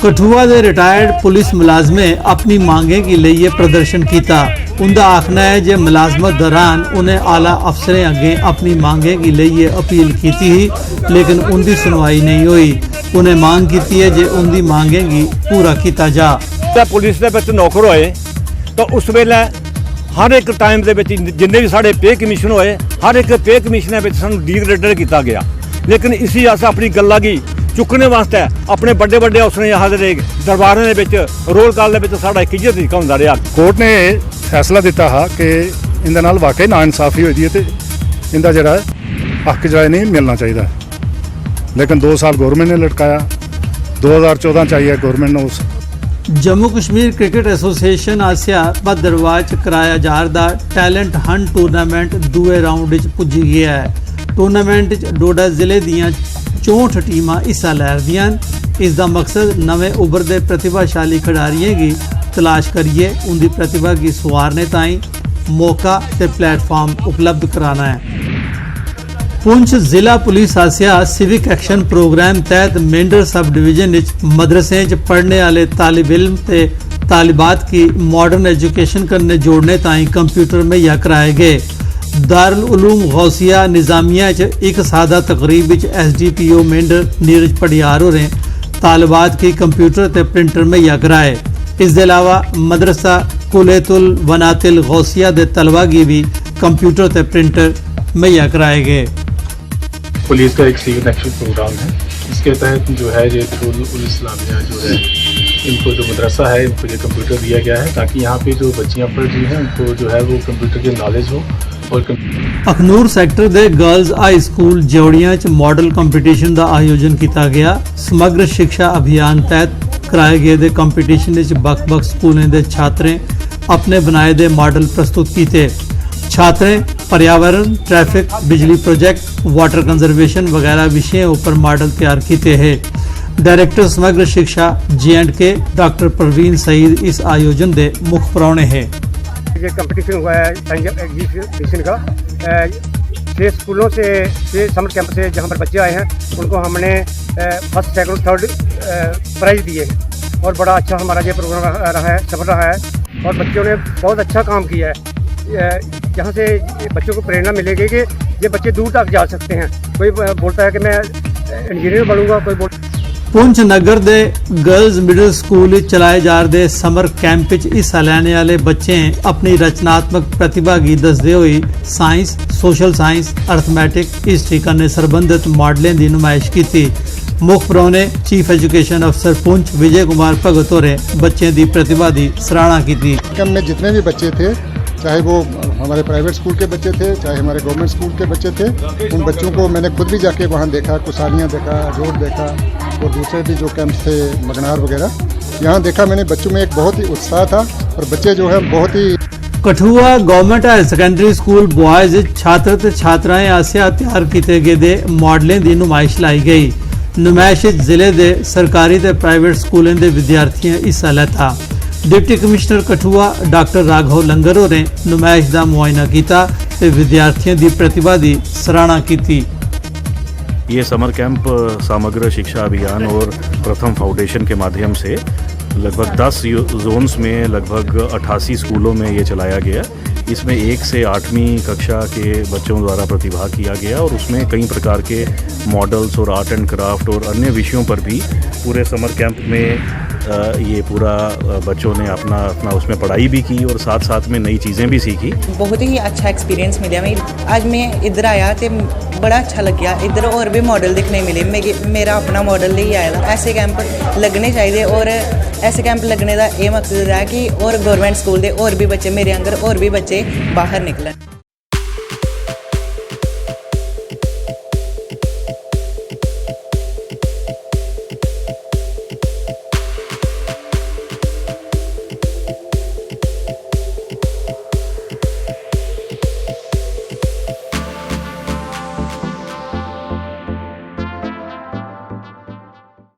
कठुआ के retired police मुलाजमे अपनी मांगें की लिए प्रदर्शन किया। उनका आखना है जे मुलाजमत दौरान उन्हें आला अफसरें अगे अपनी मांगें की लिए अपील की थी, लेकिन उनकी सुनवाई नहीं हुई। उन्हें मांग की है जे उनकी मांगें की पूरा किया जा। पुलिस के विच नौकर होए तो उस वेले हर एक टाइम के जिन्ने भी साढ़े पे कमीशन होए, हर एक पे कमीशन सानू डिग्रेडेड किया गया। लेकिन इसी अस अपनी गल्लां गी चुकने वास्ते अपने बड़े बड़े अफसर यहाँ के दरबारों के रोल कॉल के साढ़ा एक इज्जत तरीका होंदा रहा। कोर्ट ने फैसला दिता हा कि इनके नाल वाकई नाइंसाफी हुई है, इनका जरा हक जो नहीं मिलना चाहिए। लेकिन 2 साल गवर्नमेंट ने लटकाया, 2014 चाहिए गवर्नमेंट ने उस जम्मू कश्मीर क्रिकेट एसोसिएशन आसिया भद्रवाह च कराया जा रहा टैलेंट हंट टूरनामेंट दूए राउंड च पुजी गया है। टूरनामेंट च डोडा जिले दियां 64 टीमां हिस्सा लै रहियां न। इसका मकसद नवे उभरदे प्रतिभाशाली खिडारियों की तलाश करिए उनकी प्रतिभा की सुधारने ताईं मौका ते प्लेटफॉर्म उपलब्ध कराना है। पुंछ जिला पुलिस आसिया सिविक एक्शन प्रोग्राम तहत मेंढर सब डिवीजन मदरसे च पढ़ने वाले तालिब इल्म ते तालिबात की मॉडर्न एजुकेशन करने जोड़ने ताईं कंप्यूटर मुहैया कराए गए। दारुल उलूम गौसिया निजामिया च एक सादा तकरीब SDPO मेंढर नीरज पडियार होरें तालिबात की कंप्यूटर ते प्रिंटर मुहैया कराए। इस दे अलावा मदरसा कुलेतुल वनातिल गौसिया दे तलबा की भी कंप्यूटर ते प्रिंटर मुहैया कराए गए। पुलिस का एक सिविक एक्शन प्रोग्राम है, इसके तहत जो है ये दारुल इस्लामिया जो है इनको जो मदरसा है इनको ये कंप्यूटर दिया गया है ताकि यहाँ पे जो बच्चियाँ पढ़ रही हैं उनको जो है वो कंप्यूटर की नॉलेज हो। और अखनूर सैक्टर दे गर्ल्स हाई स्कूल जौड़ियां च मॉडल कंपीटिशन का आयोजन किया गया। समग्र शिक्षा अभियान तहत कराए गए दे कंपीटिशन च बक्ख-बक्ख स्कूलों के छात्रें अपने बनाए दे मॉडल प्रस्तुत किए। छात्रें पर्यावरण, ट्रैफिक, बिजली प्रोजेक्ट, वाटर कंजर्वेशन वगैरह विषयों पर मॉडल तैयार किए हैं। डायरेक्टर समग्र शिक्षा J&K डॉक्टर प्रवीण सईद इस आयोजन के मुख्य प्राहुणे हैं। ये कंपटीशन हुआ है साइंस एग्जीबिशन का 6 स्कूलों से 6 समर कैंप से जहाँ पर बच्चे आए हैं उनको हमने फर्स्ट, सेकंड, थर्ड प्राइज दिए हैं और बड़ा अच्छा हमारा ये प्रोग्राम रहा है, सफल रहा है और बच्चों ने बहुत अच्छा काम किया है। जहाँ से बच्चों को प्रेरणा मिलेगी कि ये बच्चे दूर तक जा सकते हैं। कोई बोलता है कि मैं इंजीनियर बनूंगा, कोई पुंछ नगर दे गर्ल्स मिडिल स्कूल चलाए जा रहे समर कैंप हिस्सा लैने वाले बच्चे अपनी रचनात्मक प्रतिभा की दसदे हुए science, social science, arithmetic, history करने संबंधित मॉडलें की नुमाइश की। मुख्य प्राहुणे चीफ एजुकेशन अफसर पुंछ विजय कुमार भगत होरें बच्चों की प्रतिभा की सराहना की। कैंप में जितने भी बच्चे थे, चाहे वो हमारे प्राइवेट स्कूल के बच्चे थे, चाहे हमारे गवर्नमेंट स्कूल के बच्चे थे, उन बच्चों को मैंने खुद भी जाके वहाँ देखा, कुसालियाँ देखा, रोड देखा और दूसरे भी जो कैंप थे मगनार वगैरह, यहाँ देखा मैंने बच्चों में एक बहुत ही उत्साह था और बच्चे जो है बहुत ही। Kathua government higher secondary school boys छात्र ते छात्राएं आसिया तैयार किए गए मॉडलें की नुमाइश लाई गई। नुमाइश जिले के सरकारी ते प्राइवेट स्कूलों के विद्यार्थियों हिस्सा लेता। Deputy commissioner Kathua doctor Raghav Langer होरें नुमाइश का मुआयना किया ते विद्यार्थियों की प्रतिभा की सराहना की। ये समर कैंप समग्र शिक्षा अभियान और प्रथम फाउंडेशन के माध्यम से लगभग 10 जोन्स में लगभग 88 स्कूलों में ये चलाया गया। इसमें 1 से 8वीं कक्षा के बच्चों द्वारा प्रतिभाग किया गया और उसमें कई प्रकार के मॉडल्स और आर्ट एंड क्राफ्ट और अन्य विषयों पर भी पूरे समर कैंप में ये पूरा बच्चों ने अपना उसमें पढ़ाई भी की और साथ साथ में नई चीज़ें भी सीखी। बहुत ही अच्छा एक्सपीरियंस मिला। मैं आज मैं इधर आया तो बड़ा अच्छा लग गया। इधर और भी मॉडल दिखने मिले। मेरा अपना मॉडल ही आया। ऐसे कैंप लगने चाहिए और ऐसे कैंप लगने का ये मकसद है कि और गवर्नमेंट स्कूल के और भी बच्चे मेरे अंदर और भी बच्चे बाहर निकलन।